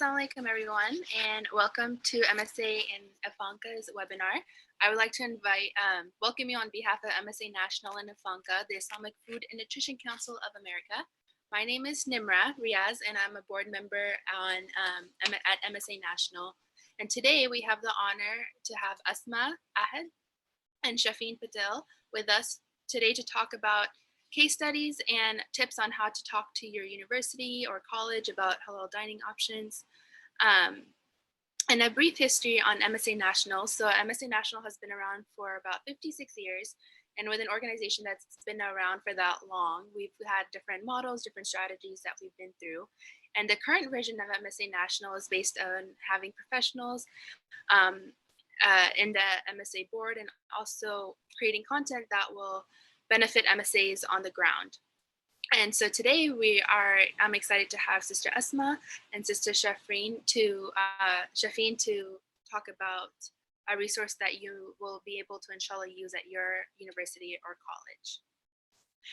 Assalamualaikum everyone, and welcome to MSA in Ifanka's webinar. I would like to welcome you on behalf of MSA National and Ifanka, the Islamic Food and Nutrition Council of America. My name is Nimra Riaz, and I'm a board member at MSA National. And today we have the honor to have Asma Ahad and Shafeen Patel with us today to talk about case studies and tips on how to talk to your university or college about halal dining options. And a brief history on MSA National. So MSA National has been around for about 56 years. And with an organization that's been around for that long, we've had different models, different strategies that we've been through. And the current version of MSA National is based on having professionals in the MSA board and also creating content that will benefit MSAs on the ground. And so today I'm excited to have Sister Asma and Sister Shafeen to talk about a resource that you will be able to inshallah use at your university or college.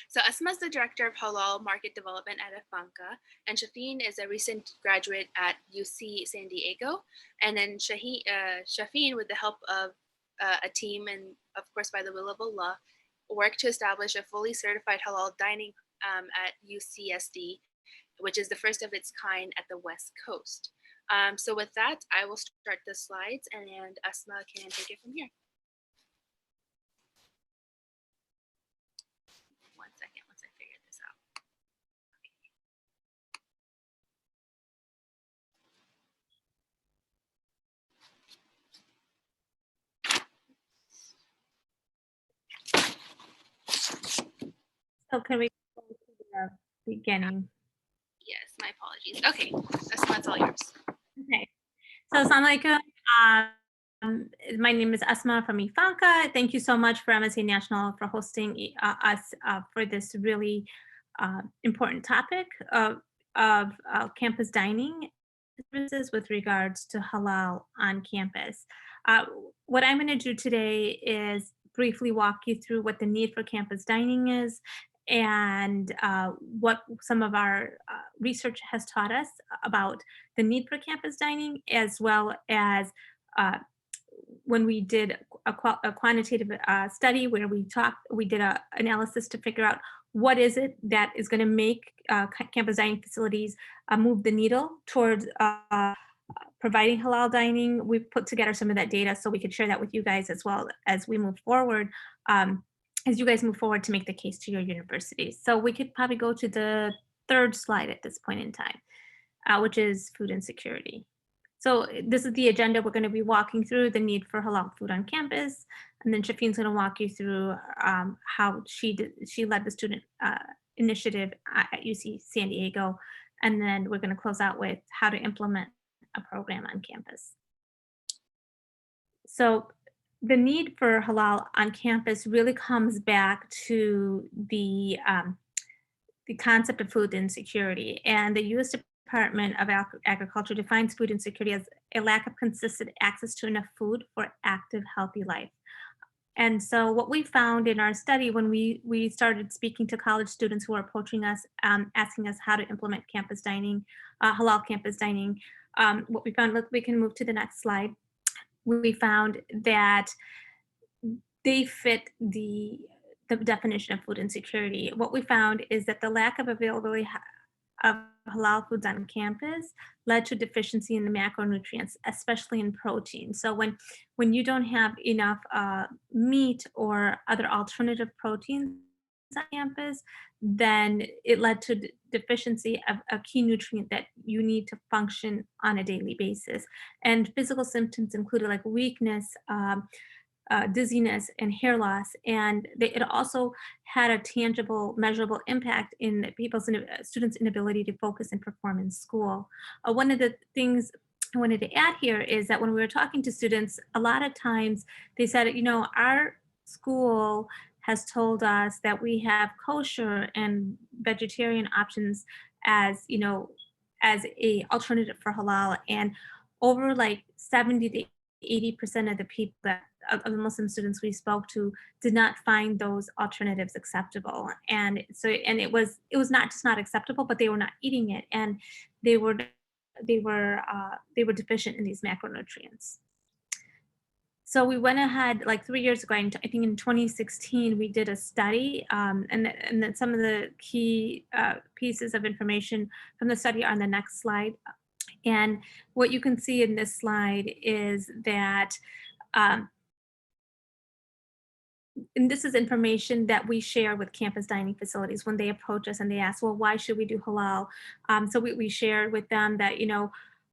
So Asma is the Director of Halal Market Development at Ifanka, and Shafeen is a recent graduate at UC San Diego. And then Shafeen, with the help of a team and of course by the will of Allah, worked to establish a fully certified halal dining at UCSD, which is the first of its kind at the West Coast. So with that, I will start the slides and Asma can take it from here. One second, once I figure this out. So can we go to the beginning? Yes, my apologies. Okay, that's all yours. Okay. So Assalamualaikum. My name is Asma from Ifanka. Thank you so much for MSA National for hosting us for this really important topic of campus dining services with regards to halal on campus. What I'm going to do today is briefly walk you through what the need for campus dining is and what some of our research has taught us about the need for campus dining, as well as when we did a quantitative study where we did an analysis to figure out what is it that is going to make campus dining facilities move the needle towards providing halal dining. We've put together some of that data so we could share that with you guys as well as we move forward, as you guys move forward to make the case to your universities. So we could probably go to the third slide at this point in time, which is food insecurity. So this is the agenda. We're going to be walking through the need for halal food on campus, and then Shafeen's going to walk you through how she led the student initiative at UC San Diego, and then we're going to close out with how to implement a program on campus. So the need for halal on campus really comes back to the concept of food insecurity, and the U.S. Department of Agriculture defines food insecurity as a lack of consistent access to enough food for active, healthy life. And so what we found in our study when we started speaking to college students who are approaching us, asking us how to implement campus dining, halal campus dining, what we found, we can move to the next slide. We found that they fit the definition of food insecurity. What we found is that the lack of availability of halal foods on campus led to deficiency in the macronutrients, especially in protein. So when you don't have enough meat or other alternative proteins on campus, then it led to deficiency of a key nutrient that you need to function on a daily basis. And physical symptoms included like weakness, dizziness, and hair loss, and it also had a tangible, measurable impact in students' inability to focus and perform in school. One of the things I wanted to add here is that when we were talking to students, a lot of times they said, our school has told us that we have kosher and vegetarian options as a alternative for halal, and over like 70 to 80% of the people of the Muslim students we spoke to did not find those alternatives acceptable. And it was not just not acceptable, but they were not eating it. And they were they were deficient in these macronutrients. So we went ahead like 3 years ago. I think in 2016 we did a study, and then some of the key pieces of information from the study are on the next slide. And what you can see in this slide is that um, and this is information that we share with campus dining facilities when they approach us and they ask, well, why should we do halal? So we share with them that,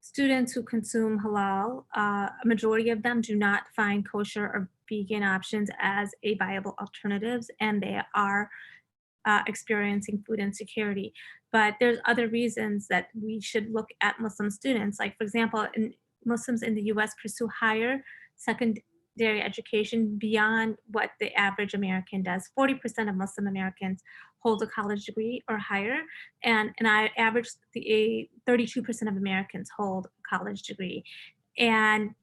students who consume halal, a majority of them do not find kosher or vegan options as a viable alternatives, and they are experiencing food insecurity. But there's other reasons that we should look at Muslim students. Like, for example, Muslims in the US pursue higher secondary education beyond what the average American does. 40% of Muslim Americans hold a college degree or higher, and I average 32% of Americans hold a college degree. And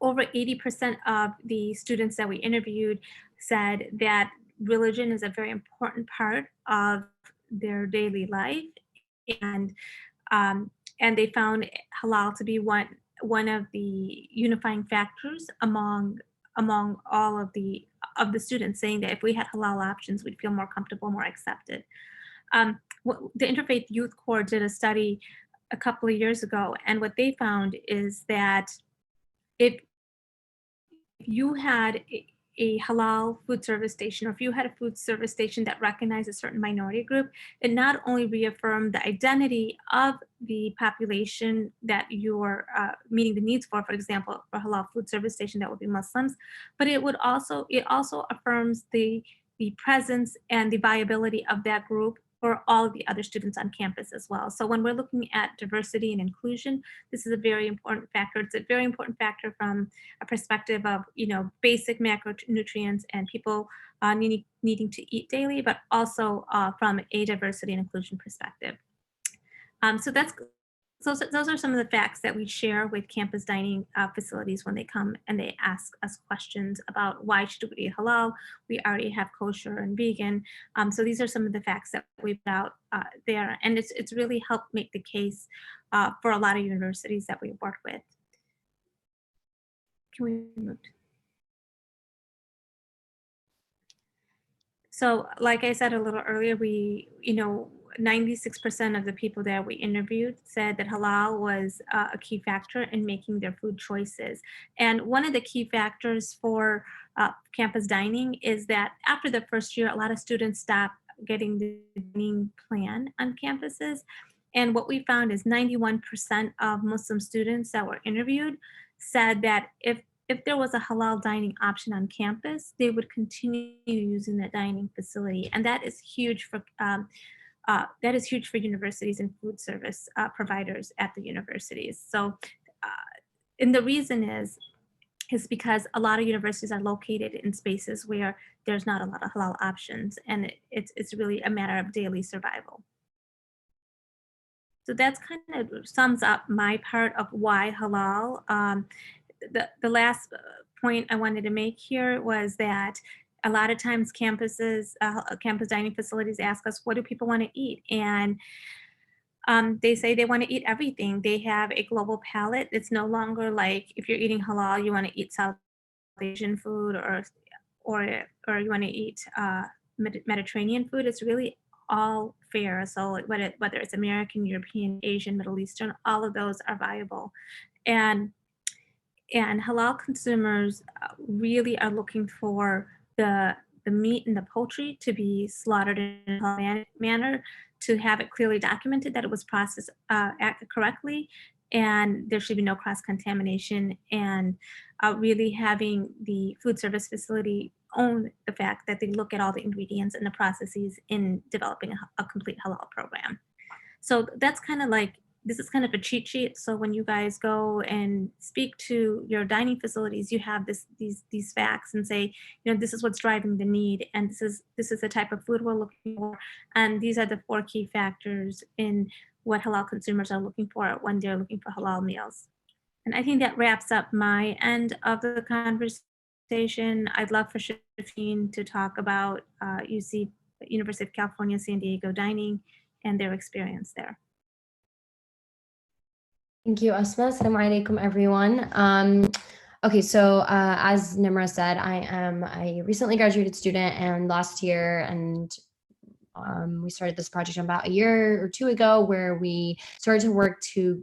over 80% of the students that we interviewed said that religion is a very important part of their daily life, and um, and they found halal to be one of the unifying factors among all of the students, saying that if we had halal options, we'd feel more comfortable, more accepted. The Interfaith Youth Corps did a study a couple of years ago, and what they found is that if you had a halal food service station, or if you had a food service station that recognized a certain minority group, it not only reaffirmed the identity of the population that you're meeting the needs for example, for halal food service station that would be Muslims, but it also affirms the presence and the viability of that group for all of the other students on campus as well. So when we're looking at diversity and inclusion, this is a very important factor. It's a very important factor from a perspective of basic macronutrients and people needing to eat daily, but also from a diversity and inclusion perspective. So those are some of the facts that we share with campus dining facilities when they come and they ask us questions about why should we eat halal. We already have kosher and vegan. So these are some of the facts that we put out there, and it's really helped make the case for a lot of universities that we work with. Can we move? So, like I said a little earlier, 96% of the people that we interviewed said that halal was a key factor in making their food choices. And one of the key factors for campus dining is that after the first year, a lot of students stop getting the dining plan on campuses. And what we found is 91% of Muslim students that were interviewed said that if there was a halal dining option on campus, they would continue using the dining facility, and that is huge for universities and food service providers at the universities. So, and the reason is because a lot of universities are located in spaces where there's not a lot of halal options, and it's really a matter of daily survival. So that's kind of sums up my part of why halal. The last point I wanted to make here was that a lot of times campus dining facilities ask us, what do people want to eat? And they say they want to eat everything. They have a global palate. It's no longer like if you're eating halal, you want to eat South Asian food or you want to eat Mediterranean food. It's really all fair. So whether it's American, European, Asian, Middle Eastern, all of those are viable. And and halal consumers really are looking for the meat and the poultry to be slaughtered in a halal manner, to have it clearly documented that it was processed correctly, and there should be no cross contamination, and really having the food service facility own the fact that they look at all the ingredients and the processes in developing a complete halal program. So that's kind of like this is kind of a cheat sheet. So when you guys go and speak to your dining facilities, you have these facts and say, this is what's driving the need, and this is the type of food we're looking for, and these are the four key factors in what halal consumers are looking for when they're looking for halal meals. And I think that wraps up my end of the conversation. I'd love for Shafin to talk about University of California, San Diego dining and their experience there. Thank you, Asma. Assalamu alaikum, everyone. Okay, so as Nimra said, I am a recently graduated student, and last year and we started this project about a year or two ago where we started to work to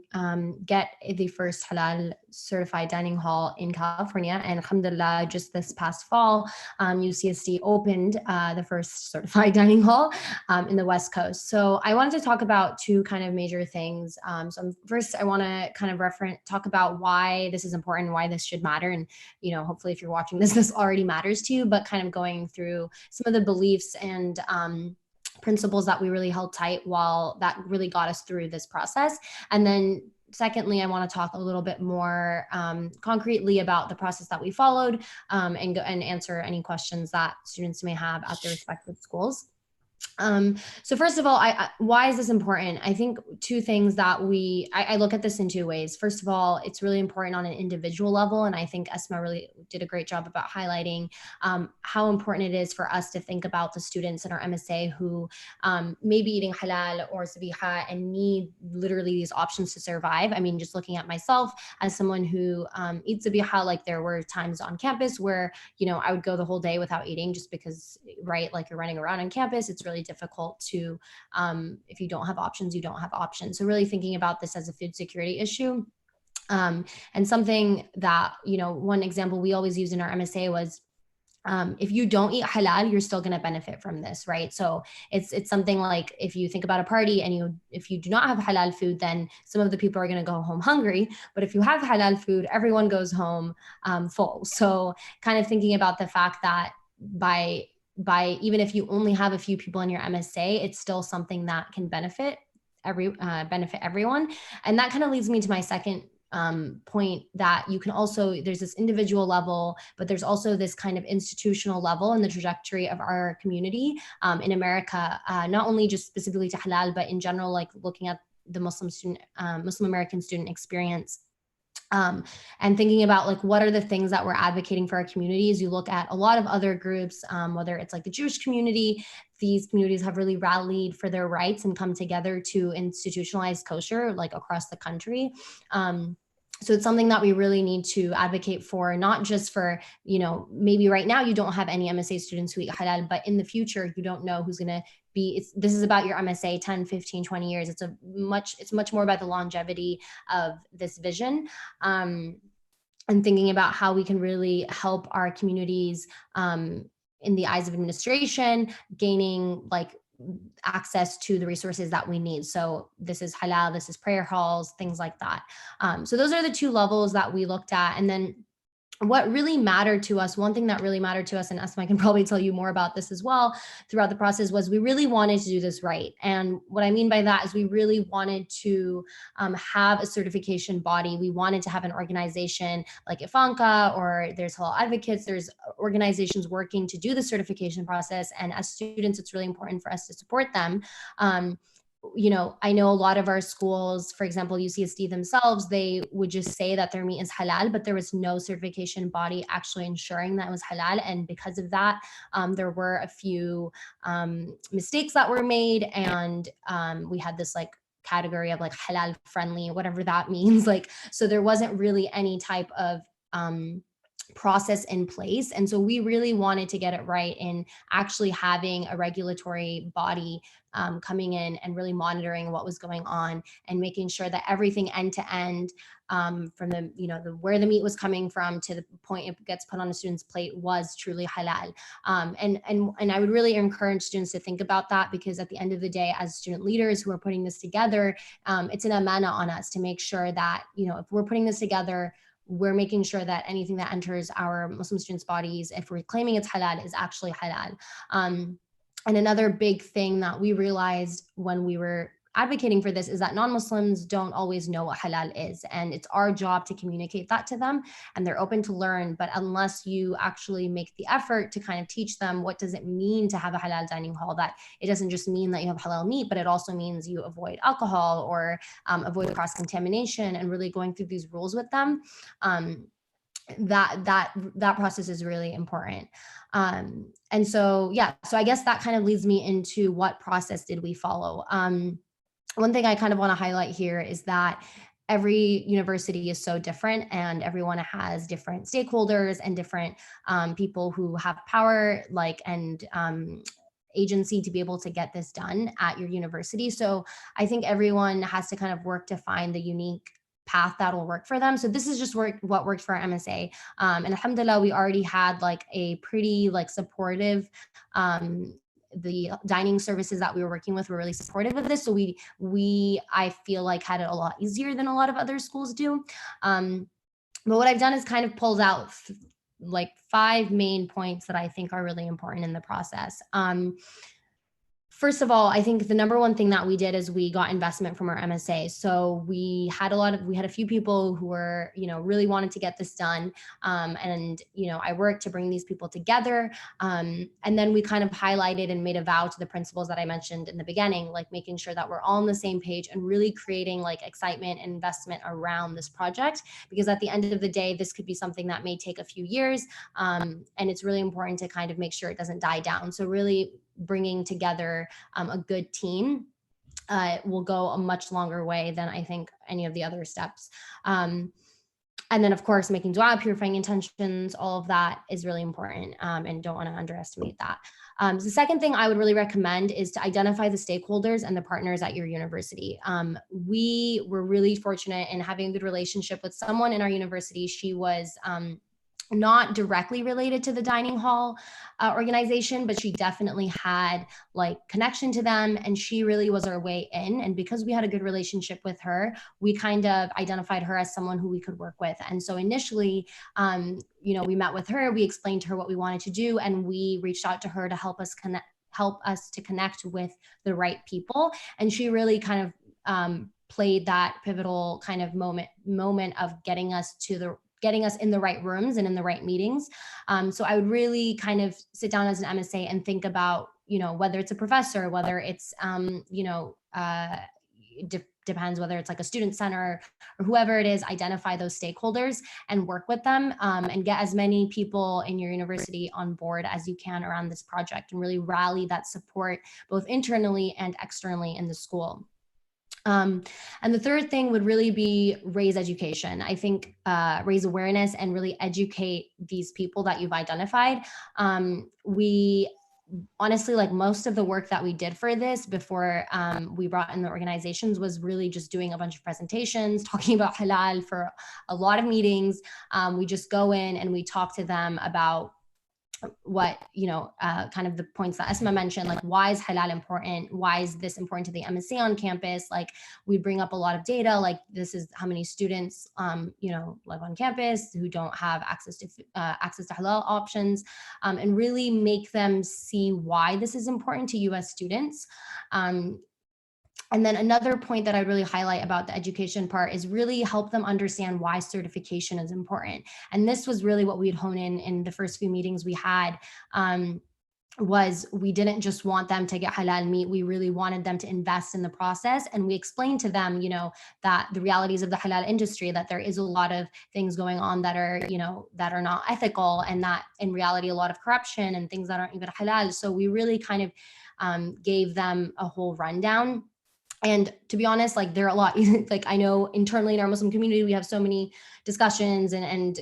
get the first halal certified dining hall in California. And alhamdulillah, just this past fall, UCSD opened the first certified dining hall in the West Coast. So I wanted to talk about two kind of major things. First, I want to kind of talk about why this is important, why this should matter. And, hopefully if you're watching this, this already matters to you, but kind of going through some of the beliefs and principles that we really held tight while that really got us through this process. And then secondly, I want to talk a little bit more concretely about the process that we followed and answer any questions that students may have at their respective schools. So first of all, why is this important? I think two things that I look at this in two ways. First of all, it's really important on an individual level. And I think Esma really did a great job about highlighting how important it is for us to think about the students in our MSA who may be eating halal or sabiha and need literally these options to survive. I mean, just looking at myself as someone who eats sabiha, like there were times on campus where, I would go the whole day without eating just because, right, like you're running around on campus, it's really difficult to, if you don't have options, you don't have options. So really thinking about this as a food security issue. And something that, one example we always use in our MSA was if you don't eat halal, you're still going to benefit from this, right? So it's something like if you think about a party and if you do not have halal food, then some of the people are going to go home hungry. But if you have halal food, everyone goes home full. So kind of thinking about the fact that by even if you only have a few people in your MSA, it's still something that can benefit everyone. And that kind of leads me to my second point, that you can also, there's this individual level, but there's also this kind of institutional level in the trajectory of our community in America, not only just specifically to halal, but in general, like looking at the Muslim American student experience. And thinking about like what are the things that we're advocating for our communities. You look at a lot of other groups, whether it's like the Jewish community, these communities have really rallied for their rights and come together to institutionalize kosher like across the country. So it's something that we really need to advocate for, not just for, maybe right now you don't have any MSA students who eat halal, but in the future, you don't know who's going to be, this is about your MSA 10, 15, 20 years. It's much more about the longevity of this vision. And thinking about how we can really help our communities in the eyes of administration, gaining like access to the resources that we need. So this is halal, this is prayer halls, things like that. So those are the two levels that we looked at. And then what really mattered to us, one thing that really mattered to us, and Asma can probably tell you more about this as well throughout the process, was we really wanted to do this right. And what I mean by that is we really wanted to have a certification body. We wanted to have an organization like Ifanka, or there's Halal Advocates, there's organizations working to do the certification process. And as students, it's really important for us to support them. I know a lot of our schools, for example, UCSD themselves, they would just say that their meat is halal, but there was no certification body actually ensuring that it was halal. And because of that, there were a few mistakes that were made. And we had this like category of like halal friendly, whatever that means. Like, so there wasn't really any type of process in place. And so we really wanted to get it right in actually having a regulatory body coming in and really monitoring what was going on and making sure that everything end to end, from the where the meat was coming from to the point it gets put on a student's plate, was truly halal. And I would really encourage students to think about that, because at the end of the day, as student leaders who are putting this together, it's an amana on us to make sure that, if we're putting this together, we're making sure that anything that enters our Muslim students' bodies, if we're claiming it's halal, is actually halal. And another big thing that we realized when we were advocating for this is that non-Muslims don't always know what halal is. And it's our job to communicate that to them, and they're open to learn. But unless you actually make the effort to kind of teach them what does it mean to have a halal dining hall, that it doesn't just mean that you have halal meat, but it also means you avoid alcohol or avoid cross-contamination, and really going through these rules with them. That process is really important. And so, yeah, so I guess that kind of leads me into what process did we follow. One thing I kind of want to highlight here is that every university is so different, and everyone has different stakeholders and different people who have power, like, and agency to be able to get this done at your university. So I think everyone has to kind of work to find the unique path that will work for them. So this is just what worked for our MSA. And alhamdulillah, we already had like a pretty like supportive, the dining services that we were working with were really supportive of this. So I feel like had it a lot easier than a lot of other schools do. But what I've done is kind of pulled out like 5 main points that I think are really important in the process. First of all, I think the number one thing that we did is we got investment from our MSA. So we had a few people who were, really wanted to get this done. And, I worked to bring these people together. And then we kind of highlighted and made a vow to the principles that I mentioned in the beginning, like making sure that we're all on the same page and really creating like excitement and investment around this project. Because at the end of the day, this could be something that may take a few years. And it's really important to kind of make sure it doesn't die down. So really bringing together a good team will go a much longer way than I think any of the other steps. And then, of course, making dua, purifying intentions, all of that is really important, and don't want to underestimate that. So the second thing I would really recommend is to identify the stakeholders and the partners at your university. We were really fortunate in having a good relationship with someone in our university. She was not directly related to the dining hall organization, but she definitely had like connection to them, and she really was our way in. And because we had a good relationship with her, we kind of identified her as someone who we could work with. And so initially, we met with her, we explained to her what we wanted to do, and we reached out to her to help us to connect with the right people. And she really kind of played that pivotal kind of moment of getting us in the right rooms and in the right meetings. So I would really kind of sit down as an MSA and think about, whether it's a professor, whether it's, depends whether it's like a student center or whoever it is, identify those stakeholders and work with them, and get as many people in your university on board as you can around this project, and really rally that support both internally and externally in the school. And the third thing would really be raise education. I think raise awareness and really educate these people that you've identified. We honestly, like most of the work that we did for this before we brought in the organizations was really just doing a bunch of presentations, talking about halal for a lot of meetings. We just go in and we talk to them about what, kind of the points that Esma mentioned, like why is halal important? Why is this important to the MSA on campus? Like we bring up a lot of data, like this is how many students, live on campus who don't have access to halal options, and really make them see why this is important to US students. And then another point that I really highlight about the education part is really help them understand why certification is important. And this was really what we'd hone in the first few meetings we had, was we didn't just want them to get halal meat. We really wanted them to invest in the process. And we explained to them, that the realities of the halal industry, that there is a lot of things going on that are, that are not ethical, and that in reality, a lot of corruption and things that aren't even halal. So we really kind of gave them a whole rundown. And to be honest, like there are a lot, like I know internally in our Muslim community, we have so many discussions and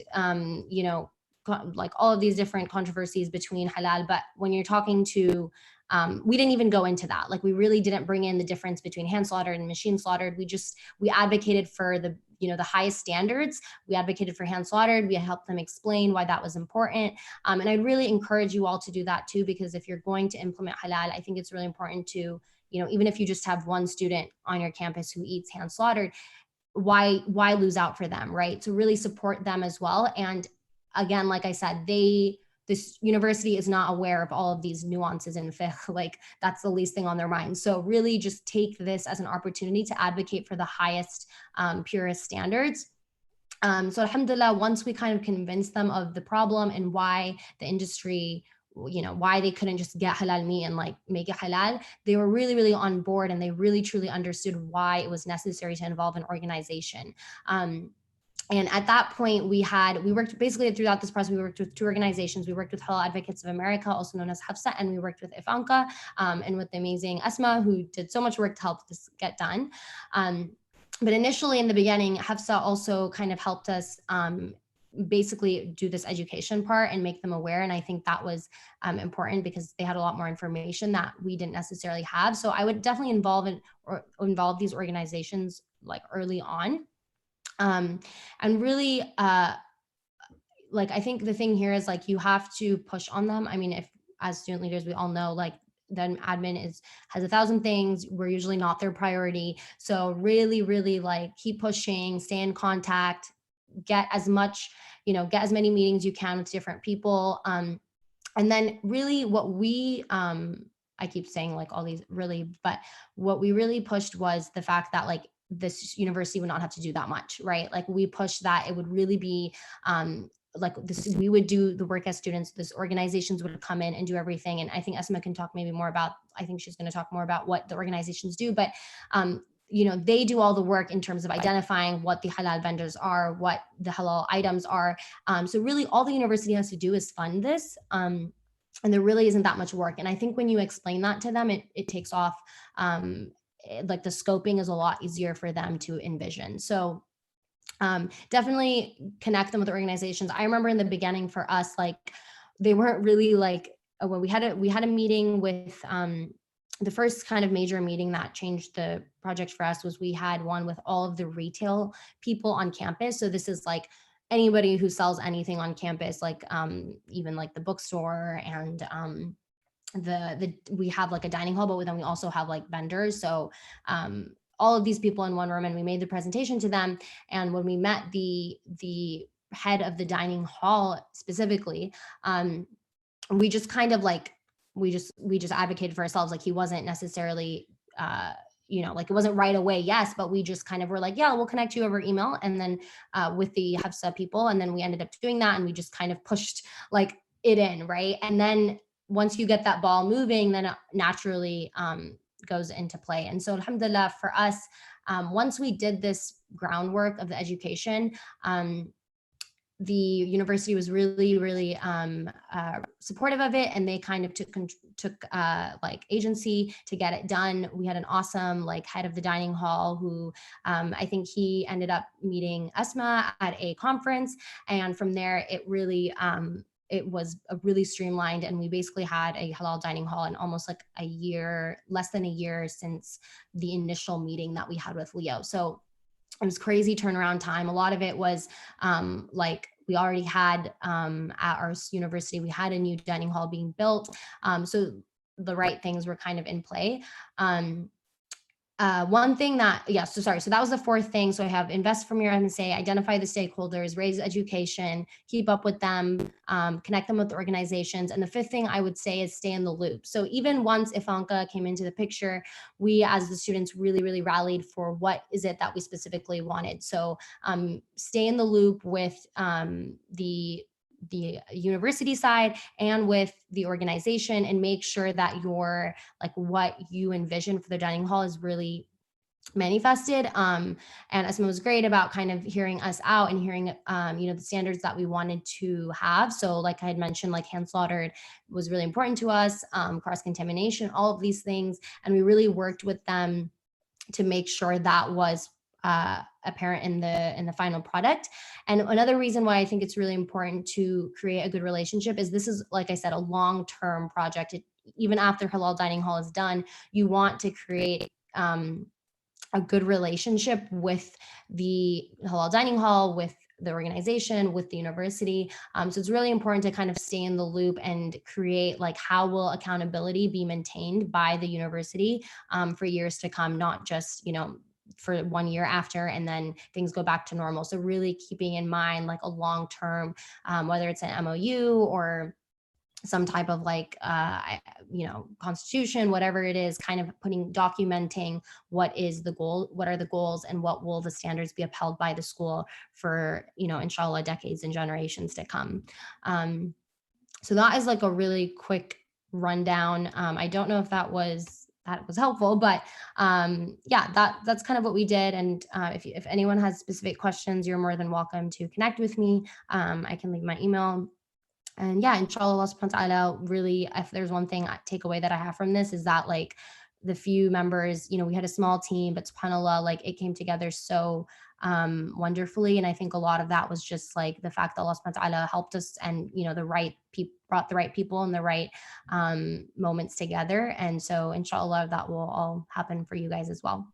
like all of these different controversies between halal. But when you're talking to, we didn't even go into that. Like we really didn't bring in the difference between hand slaughtered and machine slaughtered. We advocated for the highest standards. We advocated for hand slaughtered. We helped them explain why that was important. And I'd really encourage you all to do that too, because if you're going to implement halal, I think it's really important to, even if you just have one student on your campus who eats hand slaughtered, why lose out for them, right? So really support them as well. And again, like I said, this university is not aware of all of these nuances in fiqh, like that's the least thing on their mind. So really just take this as an opportunity to advocate for the highest, purest standards. So alhamdulillah, once we kind of convinced them of the problem and why the industry, why they couldn't just get halal meat and like make it halal, they were really, really on board, and they really truly understood why it was necessary to involve an organization. And at that point, we worked basically throughout this process, we worked with 2 organizations. We worked with Halal Advocates of America, also known as Hafsa, and we worked with Ifanka, and with the amazing Esma, who did so much work to help this get done. But initially in the beginning, Hafsa also kind of helped us basically do this education part and make them aware. And I think that was important because they had a lot more information that we didn't necessarily have. So I would definitely involve these organizations like early on. And really, like, I think the thing here is like, you have to push on them. I mean, if as student leaders, we all know like then admin has 1,000 things. We're usually not their priority. So really, really like keep pushing, stay in contact, get as much, get as many meetings you can with different people. And then really what we, I keep saying like all these really, but what we really pushed was the fact that like this university would not have to do that much, right? Like we pushed that it would really be, like this, we would do the work as students, this organizations would come in and do everything. And I think Esma can talk maybe more about, I think she's going to talk more about what the organizations do, but they do all the work in terms of identifying what the halal vendors are, what the halal items are. So really all the university has to do is fund this. And there really isn't that much work. And I think when you explain that to them, it takes off, like the scoping is a lot easier for them to envision. So definitely connect them with organizations. I remember in the beginning for us, like they weren't really like, when we had a meeting with, the first kind of major meeting that changed the project for us was we had one with all of the retail people on campus. So this is like anybody who sells anything on campus, like even like the bookstore and we have like a dining hall, but then we also have like vendors. So all of these people in one room, and we made the presentation to them. And when we met the head of the dining hall specifically, we just kind of like we just advocated for ourselves. Like he wasn't necessarily like it wasn't right away, yes, but we just kind of were like, yeah, we'll connect you over email. And then with the Hafsa people, and then we ended up doing that, and we just kind of pushed like it in, right? And then once you get that ball moving, then it naturally goes into play. And so alhamdulillah for us, once we did this groundwork of the education, the university was really, really supportive of it, and they kind of took like agency to get it done. We had an awesome like head of the dining hall who I think he ended up meeting Esma at a conference, and from there it really it was a really streamlined, and we basically had a halal dining hall in almost like less than a year since the initial meeting that we had with Leo. So it was crazy turnaround time. A lot of it was like we already had at our university, we had a new dining hall being built. So the right things were kind of in play. One thing that, so that was the fourth thing. So I have invest from your MSA, identify the stakeholders, raise education, keep up with them, connect them with the organizations. And the fifth thing I would say is stay in the loop. So even once Ifanka came into the picture, we as the students really, really rallied for what is it that we specifically wanted. So stay in the loop with the university side and with the organization, and make sure that your like what you envision for the dining hall is really manifested. And Asma was great about kind of hearing us out and hearing the standards that we wanted to have. So like I had mentioned, like hand slaughtered was really important to us, cross-contamination, all of these things. And we really worked with them to make sure that was apparent in the final product. And another reason why I think it's really important to create a good relationship is this is, like I said, a long-term project. Even after Halal Dining Hall is done, you want to create a good relationship with the Halal Dining Hall, with the organization, with the university. So it's really important to kind of stay in the loop and create like how will accountability be maintained by the university for years to come, not just, for 1 year after and then things go back to normal. So really keeping in mind like a long-term, whether it's an MOU or some type of like, constitution, whatever it is, kind of documenting what is the goal, what are the goals, and what will the standards be upheld by the school for, inshallah, decades and generations to come. So that is like a really quick rundown. I don't know if that was helpful, but that's kind of what we did. And if anyone has specific questions, you're more than welcome to connect with me. I can leave my email. And inshallah, Allah subhanahu wa ta'ala, really, if there's one thing takeaway that I have from this is that like the few members, we had a small team, but subhanAllah, like it came together so wonderfully. And I think a lot of that was just like the fact that Allah subhanahu wa ta'ala helped us, and the right people brought the right people and the right moments together. And so inshallah that will all happen for you guys as well.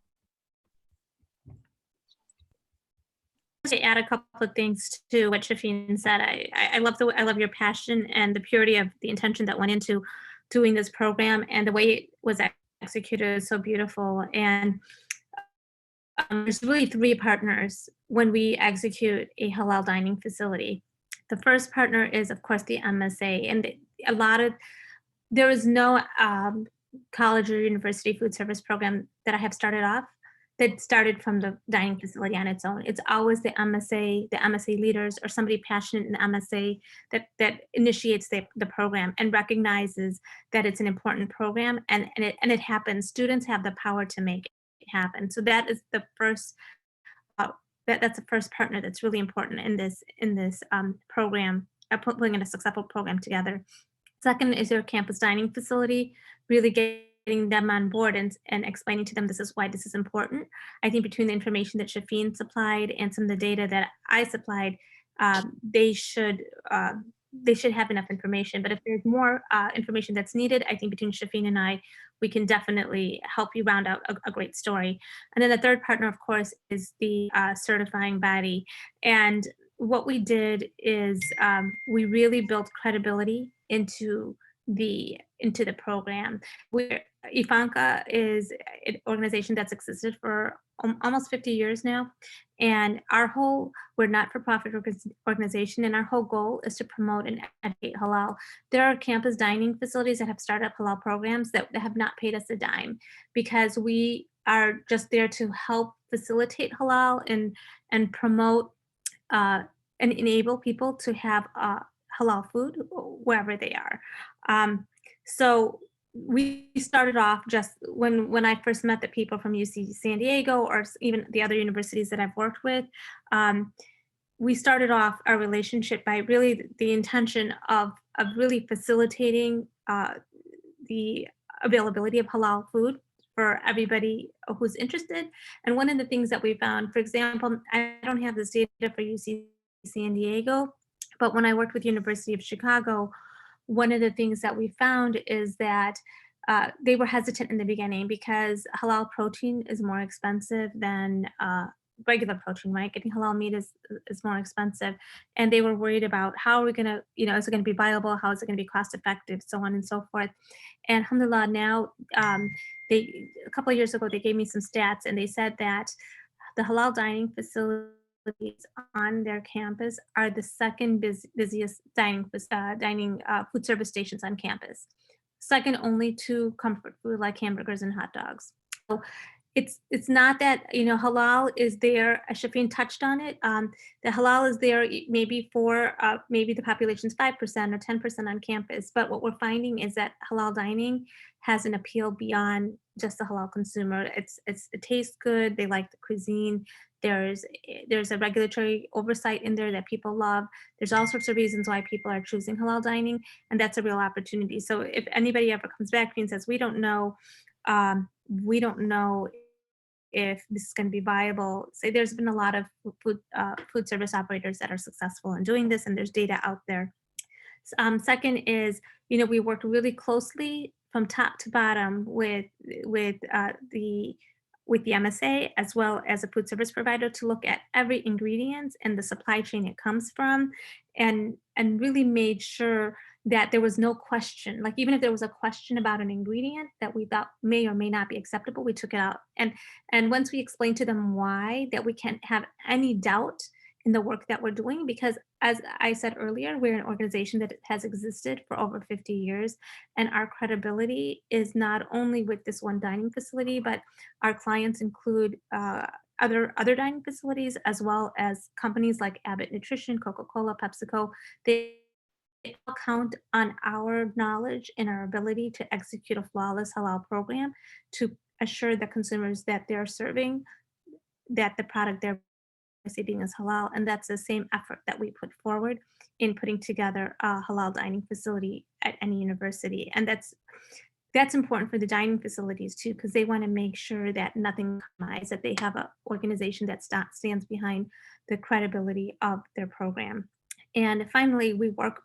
To add a couple of things to what Shafin said, I love your passion and the purity of the intention that went into doing this program, and the way it was executed is so beautiful. And there's really three partners when we execute a halal dining facility. The first partner is, of course, the MSA, and there is no college or university food service program that I have started off that started from the dining facility on its own. It's always the MSA leaders, or somebody passionate in the MSA that initiates the program and recognizes that it's an important program, and it happens. Students have the power to make it happen. So that is the first. That's the first partner that's really important in this program, putting in a successful program together. Second is your campus dining facility, really getting them on board and explaining to them this is why this is important. I think between the information that Shafin supplied and some of the data that I supplied, they should have enough information. But if there's more information that's needed, I think between Shafin and I, we can definitely help you round out a great story. And then the third partner, of course, is the certifying body. And what we did is we really built credibility into the program. Ifanka is an organization that's existed for almost 50 years now, and we're not-for-profit organization, and our whole goal is to promote and educate halal. There are campus dining facilities that have started up halal programs that have not paid us a dime, because we are just there to help facilitate halal and promote and enable people to have halal food wherever they are. So we started off just when I first met the people from UC San Diego, or even the other universities that I've worked with, we started off our relationship by really the intention of really facilitating the availability of halal food for everybody who's interested. And one of the things that we found, for example, I don't have this data for UC San Diego, but when I worked with University of Chicago, one of the things that we found is that they were hesitant in the beginning because halal protein is more expensive than regular protein, right? Getting halal meat is more expensive. And they were worried about how are we going to, is it going to be viable? How is it going to be cost effective? So on and so forth. And alhamdulillah, now a couple of years ago, they gave me some stats, and they said that the halal dining facilities on their campus are the second busiest dining food service stations on campus, second only to comfort food like hamburgers and hot dogs. So it's not that halal is there. Shafin touched on it. The halal is there maybe for maybe the population's 5% or 10% on campus, but what we're finding is that halal dining has an appeal beyond just the halal consumer. It tastes good. They like the cuisine. There's a regulatory oversight in there that people love. There's all sorts of reasons why people are choosing halal dining, and that's a real opportunity. So if anybody ever comes back and says, we don't know if this is going to be viable, say there's been a lot of food service operators that are successful in doing this, and there's data out there. Second is, we worked really closely from top to bottom with the MSA as well as a food service provider to look at every ingredient and the supply chain it comes from, and really made sure that there was no question. Like even if there was a question about an ingredient that we thought may or may not be acceptable, we took it out. And once we explained to them why, that we can't have any doubt in the work that we're doing, because as I said earlier, we're an organization that has existed for over 50 years, and our credibility is not only with this one dining facility, but our clients include other dining facilities, as well as companies like Abbott Nutrition, Coca-Cola, PepsiCo. They all count on our knowledge and our ability to execute a flawless halal program to assure the consumers that they're serving, that the product they're receiving is halal. And that's the same effort that we put forward in putting together a halal dining facility at any university. And that's that's important for the dining facilities too, because they want to make sure that nothing compromises, that they have an organization that stands behind the credibility of their program. And finally, we work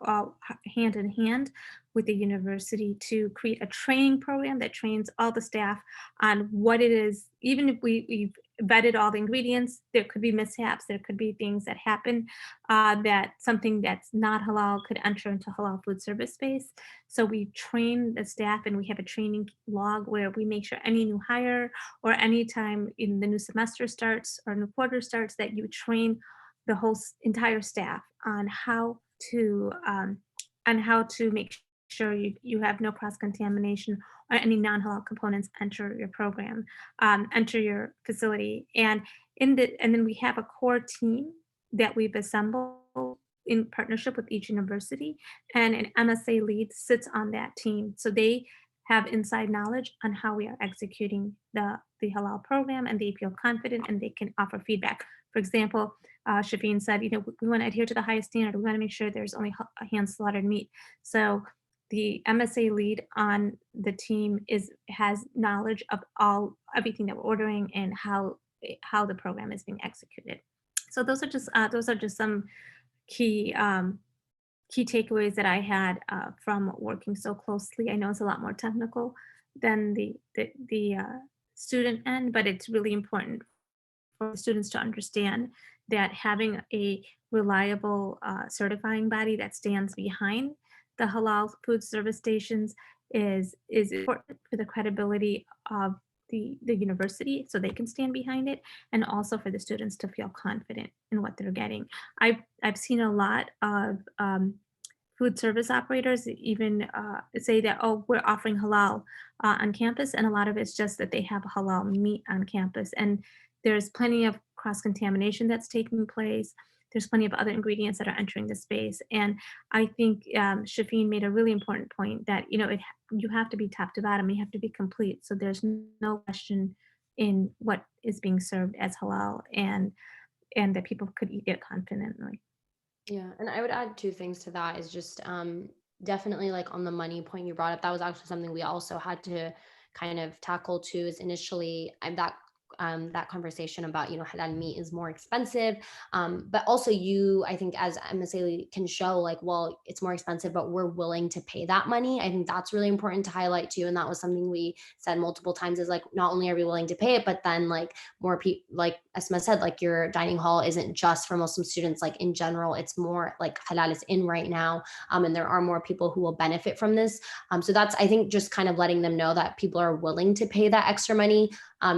hand in hand with the university to create a training program that trains all the staff on what it is. Even if we've vetted all the ingredients, there could be mishaps, there could be things that happen, that something that's not halal could enter into halal food service space. So we train the staff, and we have a training log where we make sure any new hire or any time in the new semester starts or new quarter starts, that you train the whole entire staff on how to make sure you have no cross contamination or any non-halal components enter your program, enter your facility. And then we have a core team that we've assembled in partnership with each university, and an MSA lead sits on that team. So they have inside knowledge on how we are executing the halal program, and they feel confident and they can offer feedback. For example, Shafeen said, we want to adhere to the highest standard. We want to make sure there's only hand slaughtered meat. So the MSA lead on the team has knowledge of everything that we're ordering and how the program is being executed. So those are just some key key takeaways that I had from working so closely. I know it's a lot more technical than the student end, but it's really important for students to understand that having a reliable certifying body that stands behind the halal food service stations is important for the credibility of the university, so they can stand behind it, and also for the students to feel confident in what they're getting. I've seen a lot of food service operators even say that, oh, we're offering halal on campus, and a lot of it's just that they have halal meat on campus, and there's plenty of cross contamination that's taking place. There's plenty of other ingredients that are entering the space, and I think Shafeen made a really important point that you have to be top to bottom, you have to be complete, so there's no question in what is being served as halal, and that people could eat it confidently. Yeah, and I would add two things to that is just definitely like on the money point you brought up, that was actually something we also had to kind of tackle too, is initially that conversation about halal meat is more expensive, but also I think as MSA can show like, well, it's more expensive but we're willing to pay that money. I think that's really important to highlight too, and that was something we said multiple times, is like, not only are we willing to pay it, but then like more people, like Esma said, like your dining hall isn't just for Muslim students, like in general it's more like halal is in right now, and there are more people who will benefit from this, so that's, I think, just kind of letting them know that people are willing to pay that extra money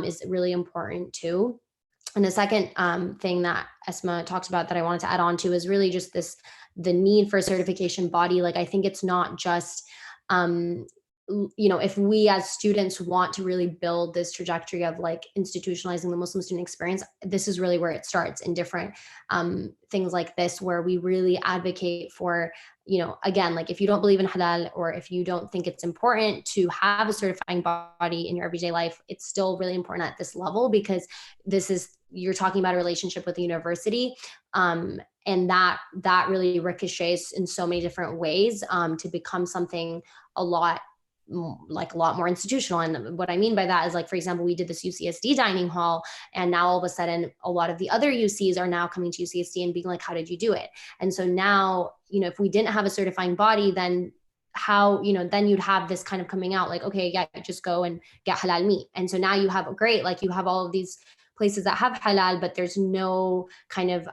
is really important too. And the second thing that Esma talks about that I wanted to add on to is really just the need for a certification body. Like, I think it's not just if we as students want to really build this trajectory of like institutionalizing the Muslim student experience, this is really where it starts in different things like this, where we really advocate for, again, like if you don't believe in halal, or if you don't think it's important to have a certifying body in your everyday life, it's still really important at this level, because you're talking about a relationship with the university. And that really ricochets in so many different ways to become something a lot more institutional. And what I mean by that is, like, for example, we did this UCSD dining hall, and now all of a sudden a lot of the other UCs are now coming to UCSD and being like, how did you do it? And so now, if we didn't have a certifying body, then how, then you'd have this kind of coming out like, okay, yeah, just go and get halal meat. And so now you have you have all of these places that have halal, but there's no kind of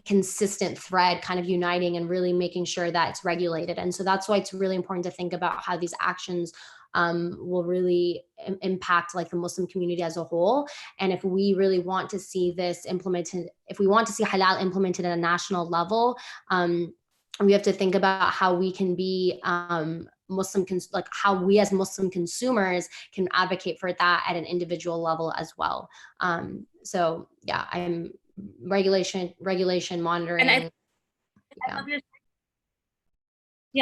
consistent thread kind of uniting and really making sure that it's regulated. And so that's why it's really important to think about how these actions will really impact like the Muslim community as a whole. And if we really want to see this implemented, if we want to see halal implemented at a national level, we have to think about how we can be how we as Muslim consumers can advocate for that at an individual level as well. So yeah, I'm regulation, monitoring. And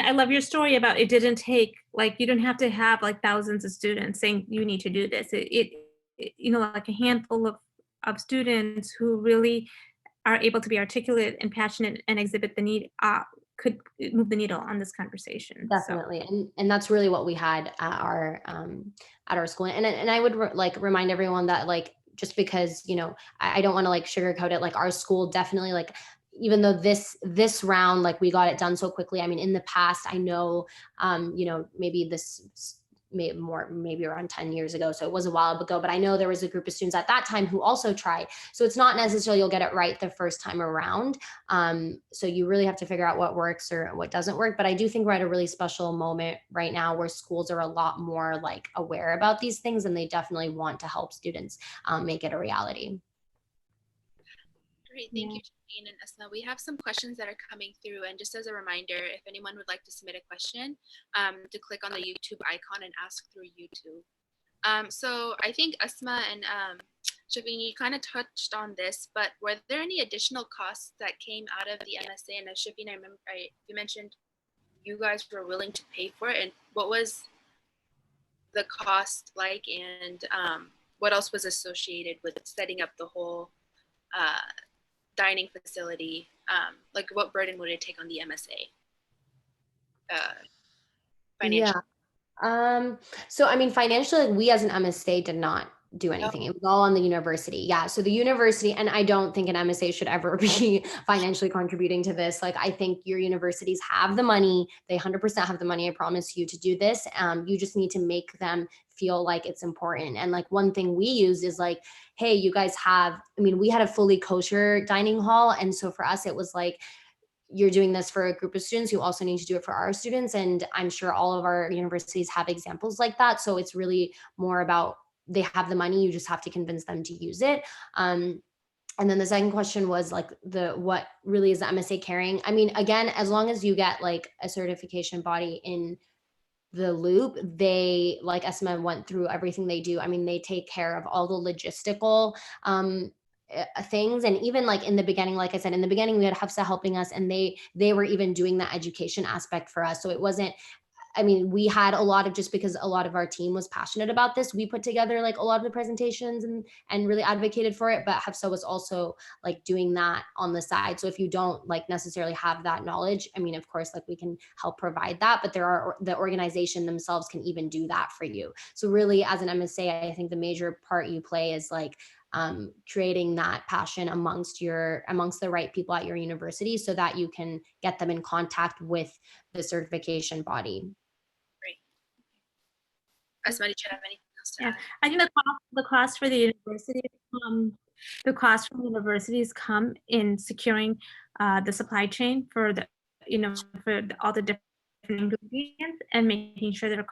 I love your story about it didn't take, like, you don't have to have like thousands of students saying you need to do this. It like a handful of students who really are able to be articulate and passionate and exhibit the need could move the needle on this conversation. Definitely. And that's really what we had at our school. And I would like remind everyone that like, just because, you know, I don't want to like sugarcoat it, like our school definitely like, even though this round, like we got it done so quickly. I mean, in the past, I know, you know, maybe maybe around 10 years ago. So it was a while ago, but I know there was a group of students at that time who also tried. So it's not necessarily you'll get it right the first time around. So you really have to figure out what works or what doesn't work. But I do think we're at a really special moment right now where schools are a lot more like aware about these things, and they definitely want to help students make it a reality. Great, thank you, Jane and Esma. We have some questions that are coming through, and just as a reminder, if anyone would like to submit a question, to click on the YouTube icon and ask through YouTube. So I think Esma and Shafin, you kind of touched on this, but were there any additional costs that came out of the MSA? And Shafin, I remember you mentioned you guys were willing to pay for it, and what was the cost like, and what else was associated with setting up the whole dining facility? Like what burden would it take on the MSA financially? Yeah. So I mean, financially, we as an MSA did not do anything. It was all on the university. Yeah. So the university, and I don't think an MSA should ever be financially contributing to this. Like, I think your universities have the money. They 100% have the money. I promise you to do this. You just need to make them feel like it's important. And like one thing we use is like, hey, you guys have, I mean, we had a fully kosher dining hall. And so for us, it was like, you're doing this for a group of students, you also need to do it for our students. And I'm sure all of our universities have examples like that. So it's really more about they have the money, you just have to convince them to use it. And then the second question was like what really is the MSA carrying? I mean, again, as long as you get like a certification body in the loop, they, like Esma went through everything they do. I mean, they take care of all the logistical things. And even like in the beginning, like I said, in the beginning, we had Hafsa helping us, and they were even doing the education aspect for us. So it wasn't, I mean, we had a lot of, just because a lot of our team was passionate about this, we put together like a lot of the presentations and really advocated for it. But Hafsa was also like doing that on the side. So if you don't like necessarily have that knowledge, I mean, of course, like we can help provide that, but the organization themselves can even do that for you. So really, as an MSA, I think the major part you play is like creating that passion amongst the right people at your university, so that you can get them in contact with the certification body. Great. Esma, did you have anything else to add? I think the cost for the university, the cost from universities come in securing the supply chain for the, all the different ingredients, and making sure that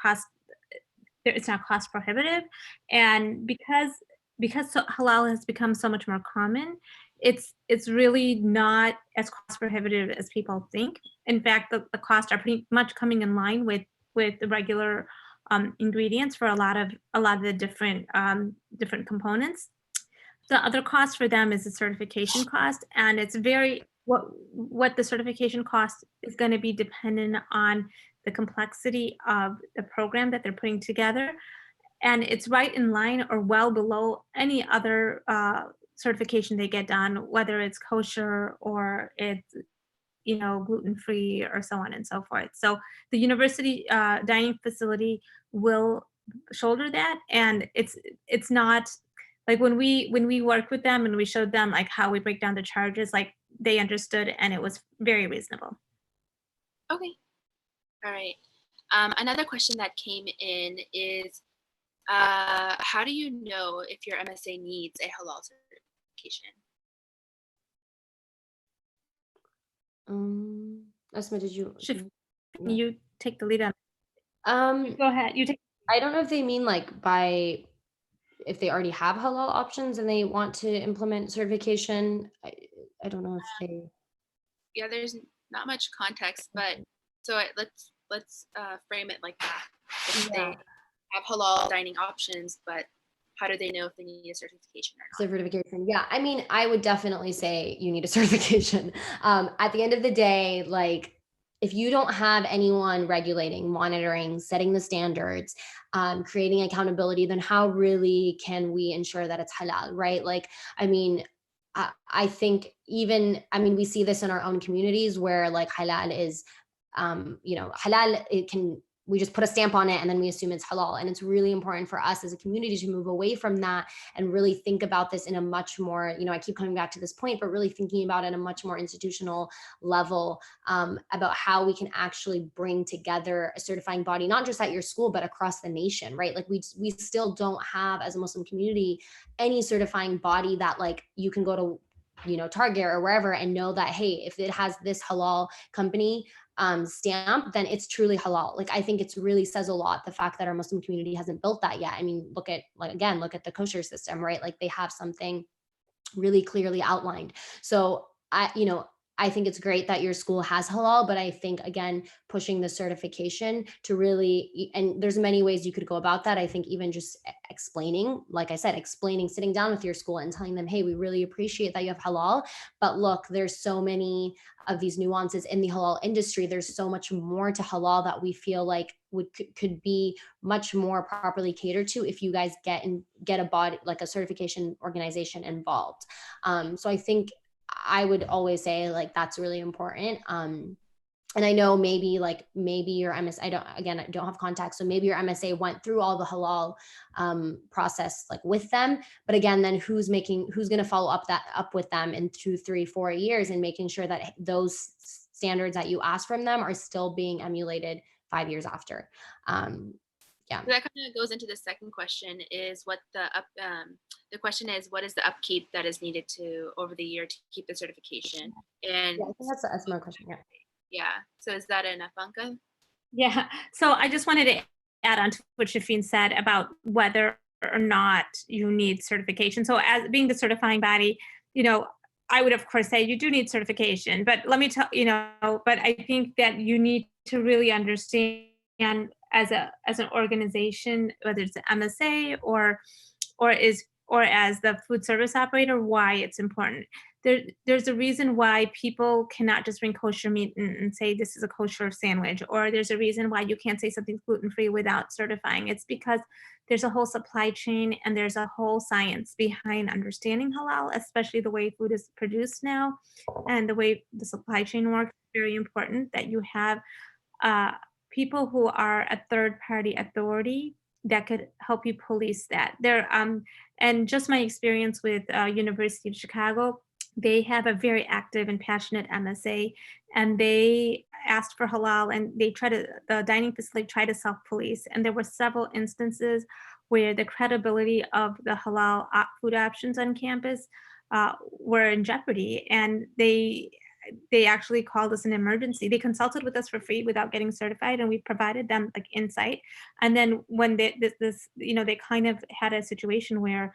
it's not cost prohibitive. And because halal has become so much more common, it's really not as cost prohibitive as people think. In fact, the costs are pretty much coming in line with the regular ingredients for a lot of the different components. The other cost for them is the certification cost, and it's what the certification cost is going to be dependent on the complexity of the program that they're putting together. And it's right in line or well below any other certification they get done, whether it's kosher or it's gluten-free or so on and so forth. So the university dining facility will shoulder that, and it's not like when we worked with them and we showed them like how we break down the charges, like they understood, and it was very reasonable. Okay. All right. Another question that came in is, how do you know if your MSA needs a halal certification? Esma, did you? You take the lead on. Go ahead. You take. I don't know if they mean like if they already have halal options and they want to implement certification. I don't know if they. Yeah, there's not much context, but so let's frame it like that. If they have halal dining options, but how do they know if they need a certification or not? Certification. Yeah. I mean, I would definitely say you need a certification. At the end of the day, like if you don't have anyone regulating, monitoring, setting the standards, creating accountability, then how really can we ensure that it's halal, right? Like, I mean, I think even, I mean, we see this in our own communities where like halal is, halal, we just put a stamp on it and then we assume it's halal. And it's really important for us as a community to move away from that and really think about this in a much more, I keep coming back to this point, but really thinking about it in a much more institutional level, about how we can actually bring together a certifying body, not just at your school, but across the nation, right? Like we still don't have, as a Muslim community, any certifying body that like you can go to, Target or wherever and know that, hey, if it has this halal company stamp, then it's truly halal. Like I think it's really says a lot, the fact that our Muslim community hasn't built that yet. I mean, look at look at the kosher system, right? Like they have something really clearly outlined. So I think it's great that your school has halal, but I think again, pushing the certification to really, and there's many ways you could go about that. I think even just explaining, like I said, sitting down with your school and telling them, hey, we really appreciate that you have halal, but look, there's so many of these nuances in the halal industry. There's so much more to halal that we feel like could be much more properly catered to if you guys get a body, like a certification organization involved. So I think I would always say like that's really important. And I know maybe your I don't have contact. So maybe your MSA went through all the halal process like with them. But again, then who's going to follow up with them in 2, 3, 4 years and making sure that those standards that you ask from them are still being emulated 5 years after. Yeah. So that kind of goes into the second question is what the question is, what is the upkeep that is needed to over the year to keep the certification? And yeah, I think that's a smart question. Yeah. Yeah. So is that enough, Anka? Yeah. So I just wanted to add on to what Shafin said about whether or not you need certification. So as being the certifying body, I would of course say you do need certification, but let me tell, but I think that you need to really understand as an organization, whether it's an MSA or as the food service operator, why it's important. There's a reason why people cannot just bring kosher meat and say this is a kosher sandwich, or there's a reason why you can't say something's gluten-free without certifying. It's because there's a whole supply chain and there's a whole science behind understanding halal, especially the way food is produced now and the way the supply chain works. Very important that you have people who are a third-party authority that could help you police that. And just my experience with University of Chicago, they have a very active and passionate MSA, and they asked for halal, and the dining facility tried to self-police, and there were several instances where the credibility of the halal food options on campus were in jeopardy, and they actually called us an emergency. They consulted with us for free without getting certified, and we provided them like insight. And then when they kind of had a situation where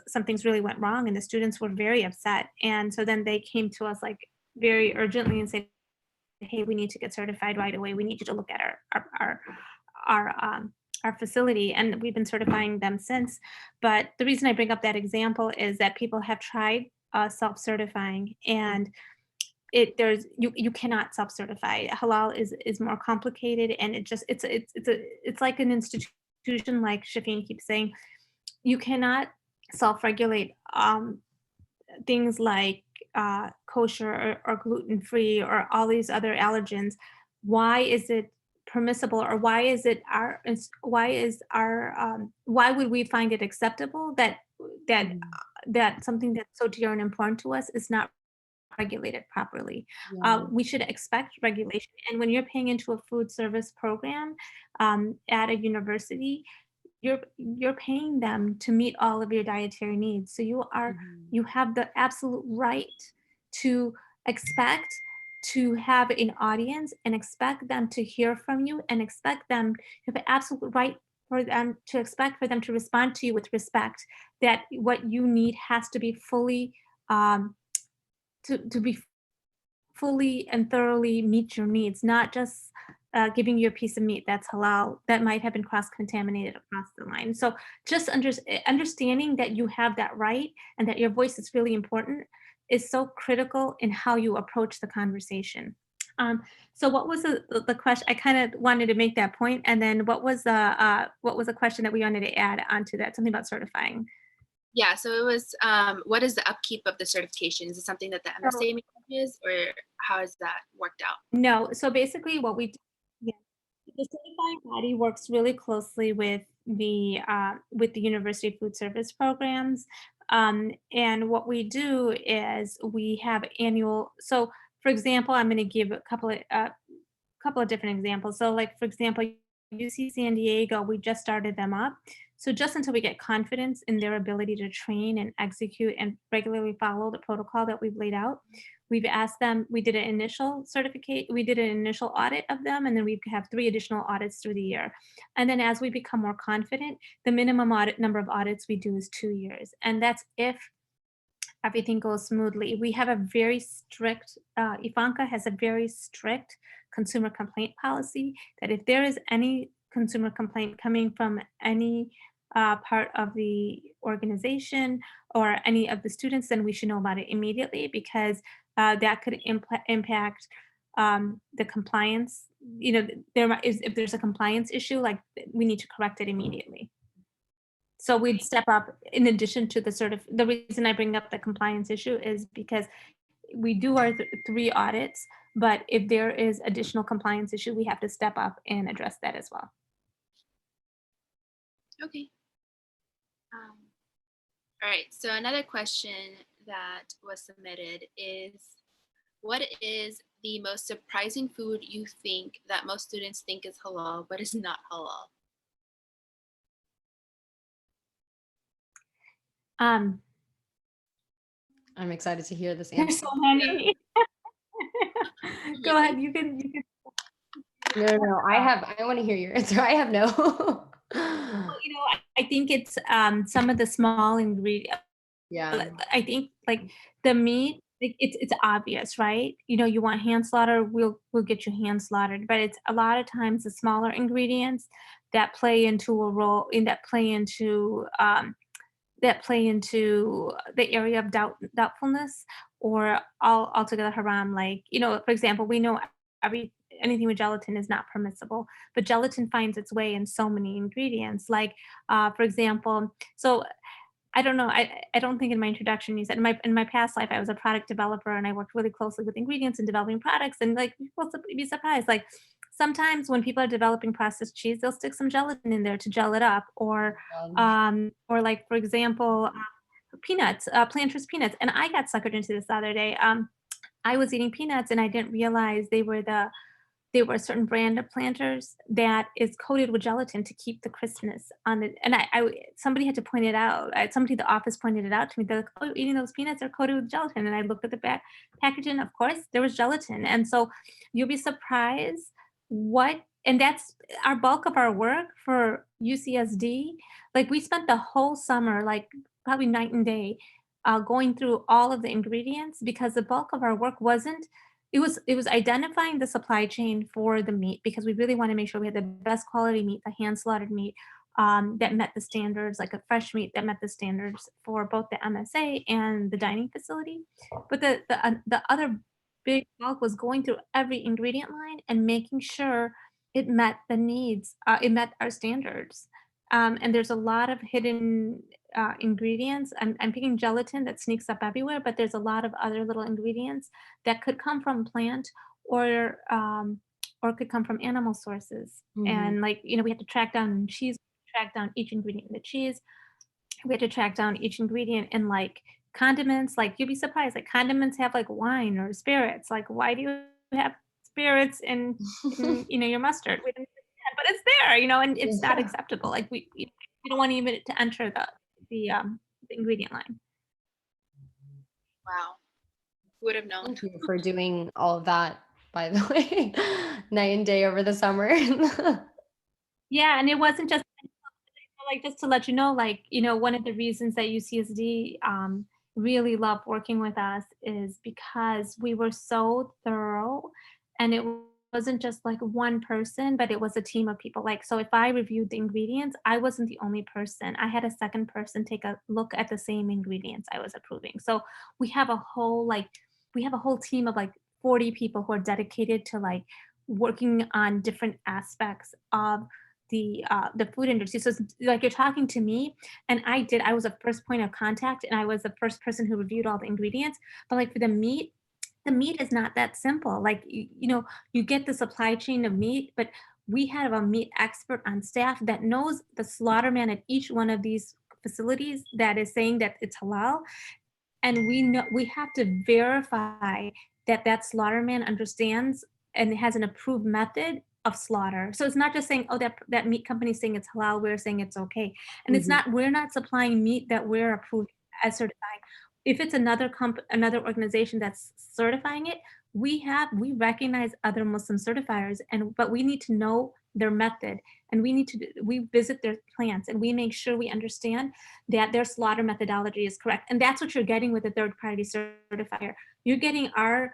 something's really went wrong, and the students were very upset. And so then they came to us like very urgently and said, "Hey, we need to get certified right away. We need you to look at our facility," and we've been certifying them since. But the reason I bring up that example is that people have tried self-certifying, and you cannot self-certify. Halal is more complicated, and it's like an institution, like Shafin keeps saying. You cannot self-regulate things like kosher or gluten-free or all these other allergens. Why is it permissible, or why would we find it acceptable that something that's so dear and important to us is not regulated properly? Yeah. We should expect regulation. And when you're paying into a food service program at a university, you're paying them to meet all of your dietary needs. So you have the absolute right to expect to have an audience and expect them to hear from you, and expect them, you have an absolute right for them to expect for them to respond to you with respect, that what you need has to be fully to be fully and thoroughly meet your needs, not just giving you a piece of meat that's halal that might have been cross-contaminated across the line. So just understanding that you have that right and that your voice is really important is so critical in how you approach the conversation. So what was the question? I kind of wanted to make that point, and then what was the question that we wanted to add onto that? Something about certifying. Yeah, so it was, what is the upkeep of the certification? Is it something that the So MSA manages, or how has that worked out? no, so basically what we do, yeah, the certifying body works really closely with the university food service programs. And what we do is we have annual. So, for example, I'm going to give a couple of different examples. So, like for example, UC San Diego, we just started them up. So just until we get confidence in their ability to train and execute and regularly follow the protocol that we've laid out, we've asked them. We did an initial certificate. We did an initial audit of them, and then we have 3 additional audits through the year. And then as we become more confident, the minimum audit number of audits we do is 2 years, and that's if everything goes smoothly. We have a very strict, Ivanka has a very strict consumer complaint policy that if there is any consumer complaint coming from any part of the organization or any of the students, then we should know about it immediately because that could impact the compliance. You know, if there's a compliance issue, like we need to correct it immediately. So we'd step up in addition to the reason I bring up the compliance issue is because we do our 3 audits, but if there is additional compliance issue, we have to step up and address that as well. Okay. All right, so another question that was submitted is, what is the most surprising food you think that most students think is halal but is not halal? Um, I'm excited to hear this there's answer. so many. Go Really? ahead, you can No, I want to hear your answer. I have no. well, I think it's, some of the small ingredients. Yeah. I think, like, the meat, like, it's obvious, right? You want hand slaughter, we'll get you hand slaughtered, but it's a lot of times the smaller ingredients that play into a role in that play into the area of doubtfulness or altogether haram. Like, for example, we know every anything with gelatin is not permissible, but gelatin finds its way in so many ingredients. Like, for example, so I don't know. I don't think in my introduction you said in my past life I was a product developer and I worked really closely with ingredients and developing products and like people be surprised. Like sometimes when people are developing processed cheese, they'll stick some gelatin in there to gel it up, or like for example, peanuts, Planters peanuts. And I got suckered into this the other day. I was eating peanuts and I didn't realize they were a certain brand of Planters that is coated with gelatin to keep the crispness on it. And somebody had to point it out. Somebody at the office pointed it out to me. They're like, "Oh, you're eating those peanuts are coated with gelatin." And I looked at the back packaging. Of course, there was gelatin. And so you'll be surprised and that's our bulk of our work for UCSD. Like we spent the whole summer, like probably night and day, going through all of the ingredients because the bulk of our work wasn't it was identifying the supply chain for the meat because we really want to make sure we had the best quality meat, the hand slaughtered meat, that met the standards, like a fresh meat that met the standards for both the MSA and the dining facility. But the other big bulk was going through every ingredient line and making sure it met the needs, it met our standards. And there's a lot of hidden ingredients. I'm picking gelatin that sneaks up everywhere, but there's a lot of other little ingredients that could come from plant or could come from animal sources. Mhm. And like, we had to track down cheese, track down each ingredient in the cheese. We had to track down each ingredient in like condiments. Like you'd be surprised, like condiments have like wine or spirits. Like, why do you have spirits in your mustard? We didn't, but it's there, and it's not Yeah. acceptable. Like we don't want even to enter the ingredient line. Wow. Who would have known? Thank you for doing all of that, by the way, night and day over the summer. Yeah, and it wasn't just like just to let you know, like, one of the reasons that UCSD really loved working with us is because we were so thorough and it wasn't just like one person, but it was a team of people. Like, so if I reviewed the ingredients, I wasn't the only person. I had a second person take a look at the same ingredients I was approving. So we have a whole team of like 40 people who are dedicated to like working on different aspects of the food industry. So it's like you're talking to me, and I was a first point of contact, and I was the first person who reviewed all the ingredients. But like for the meat is not that simple. Like you know, you get the supply chain of meat, but we have a meat expert on staff that knows the slaughterman at each one of these facilities that is saying that it's halal, and we know we have to verify that that slaughterman understands and has an approved method of slaughter. So it's not just saying, oh, that meat company is saying it's halal, we're saying it's okay. And it's Mhm. not, we're not supplying meat that we're approved as certifying. If it's another organization that's certifying it, we recognize other Muslim certifiers, and but we need to know their method, and we visit their plants, and we make sure we understand that their slaughter methodology is correct. And that's what you're getting with a third party certifier. You're getting our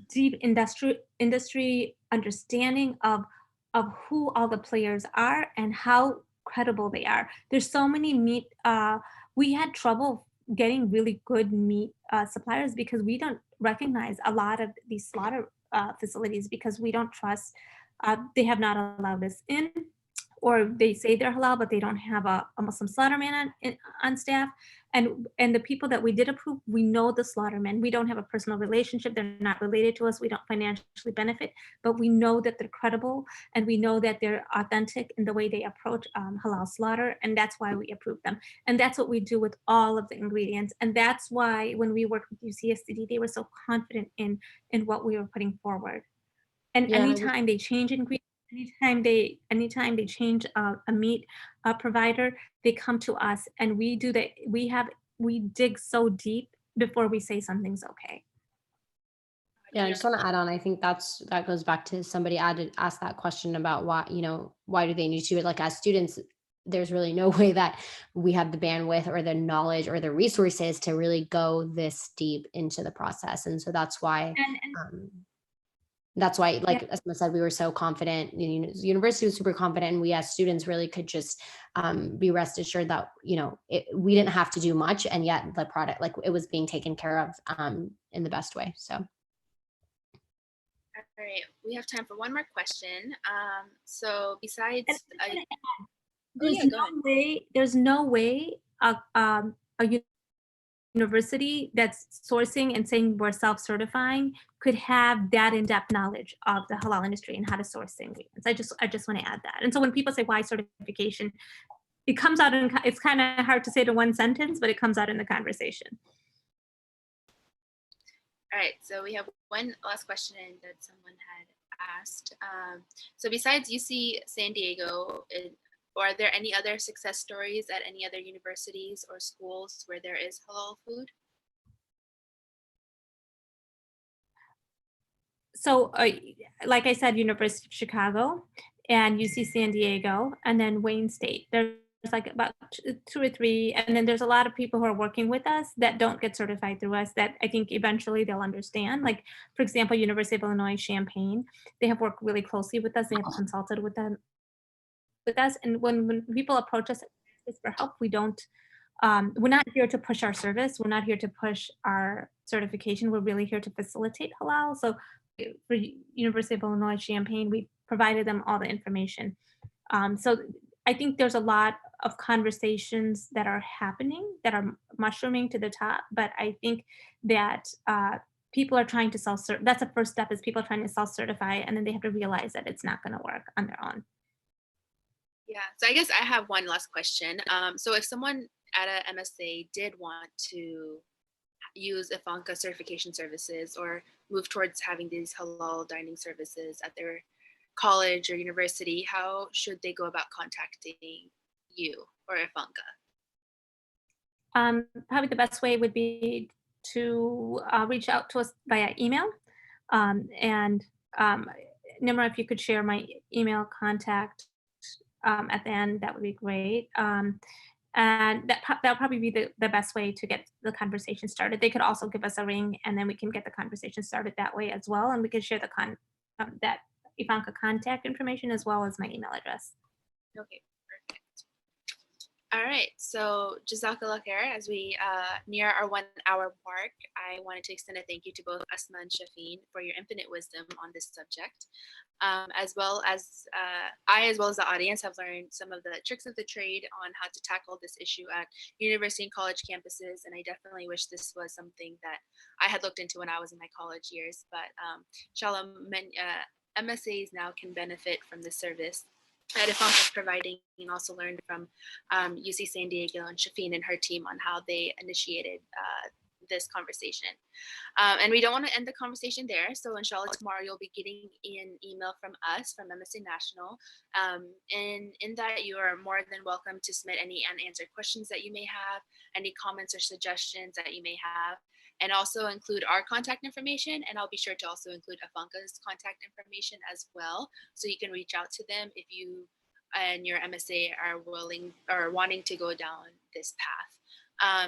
deep industry understanding of who all the players are and how credible they are. There's so many meat. We had trouble getting really good meat suppliers because we don't recognize a lot of these slaughter facilities because we don't trust. They have not allowed us in, or they say they're halal, but they don't have a Muslim slaughterman on staff. And the people that we did approve, we know the slaughtermen. We don't have a personal relationship. They're not related to us. We don't financially benefit, but we know that they're credible, and we know that they're authentic in the way they approach halal slaughter, and that's why we approve them. And that's what we do with all of the ingredients. And that's why when we worked with UCSD, they were so confident in what we were putting forward. And Yeah. anytime they change ingredients, anytime they change a meat provider, they come to us, and we do that. We dig so deep before we say something's okay. Yeah, I just want to add on. I think that goes back to somebody asked that question about why, why do they need to do it? Like as students, there's really no way that we have the bandwidth or the knowledge or the resources to really go this deep into the process. And so that's why, And um, that's why, yeah, like Asma said, we were so confident. The university was super confident, and we as students really could just be rest assured that we didn't have to do much, and yet the product, like, it was being taken care of in the best way. So. All right, we have time for one more question. So besides, and I'm gonna add, oh there's yeah, go ahead. there's no way a university that's sourcing and saying we're self-certifying could have that in-depth knowledge of the halal industry and how to source the ingredients. I just want to add that. And so when people say why certification, it comes out in, it's kind of hard to say to one sentence, but it comes out in the conversation. All right, so we have one last question that someone had asked. So besides UC San Diego, are there any other success stories at any other universities or schools where there is halal food? So like I said, University of Chicago and UC San Diego, and then Wayne State. There's like about two or three, and then there's a lot of people who are working with us that don't get certified through us that I think eventually they'll understand. Like, for example, University of Illinois Champaign, they have worked really closely with us. They have consulted with us, and when people approach us for help, we don't. We're not here to push our service. We're not here to push our certification. We're really here to facilitate halal. So for University of Illinois Champaign, we provided them all the information. So I think there's a lot of conversations that are happening that are mushrooming to the top, but I think that people are trying to that's the first step, is people are trying to self-certify, and then they have to realize that it's not going to work on their own. Yeah, so I guess I have one last question. So if someone at a MSA did want to use Ifanka certification services or move towards having these halal dining services at their college or university, how should they go about contacting you or Ifanka? Probably the best way would be to reach out to us via email. And Nimra, if you could share my email contact at the end, that would be great. And that'll probably be the best way to get the conversation started. They could also give us a ring, and then we can get the conversation started that way as well. And we can share that Ifanka contact information as well as my email address. Okay, perfect. All right, so Jazakallah khair. As we near our 1 hour mark, I wanted to extend a thank you to both Asma and Shafeen for your infinite wisdom on this subject. As well as as well as the audience, have learned some of the tricks of the trade on how to tackle this issue at university and college campuses. And I definitely wish this was something that I had looked into when I was in my college years. But inshallah, MSAs now can benefit from this service that Ifanka is providing, and also learned from UC San Diego and Shafeen and her team on how they initiated this conversation. And we don't want to end the conversation there. So inshallah, tomorrow you'll be getting an email from us, from MSA National. And in that, you are more than welcome to submit any unanswered questions that you may have, any comments or suggestions that you may have, and also include our contact information. And I'll be sure to also include Afanka's contact information as well, so you can reach out to them if you and your MSA are willing or wanting to go down this path.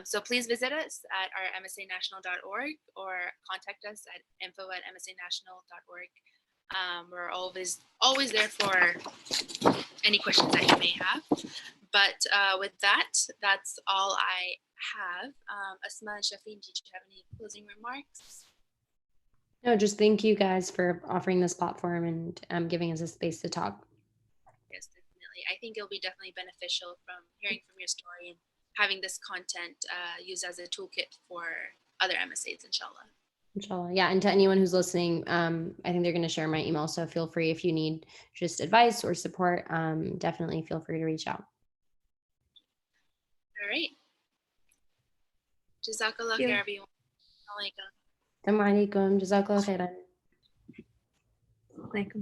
So please visit us at our msanational.org or contact us at info@msanational.org. We're always there for any questions that you may have. But with that, that's all I have. Asma and Shafeen, did you have any closing remarks? No, just thank you guys for offering this platform and giving us a space to talk. Yes, definitely. I think it'll be definitely beneficial from hearing from your story and having this content used as a toolkit for other MSAs, inshallah. Inshallah. Yeah. And to anyone who's listening, I think they're going to share my email. So feel free, if you need just advice or support, definitely feel free to reach out. All right. Jazakallah khair, everyone. Assalamu alaikum. Assalamu alaikum. Jazakallah khairan. Assalamu alaikum.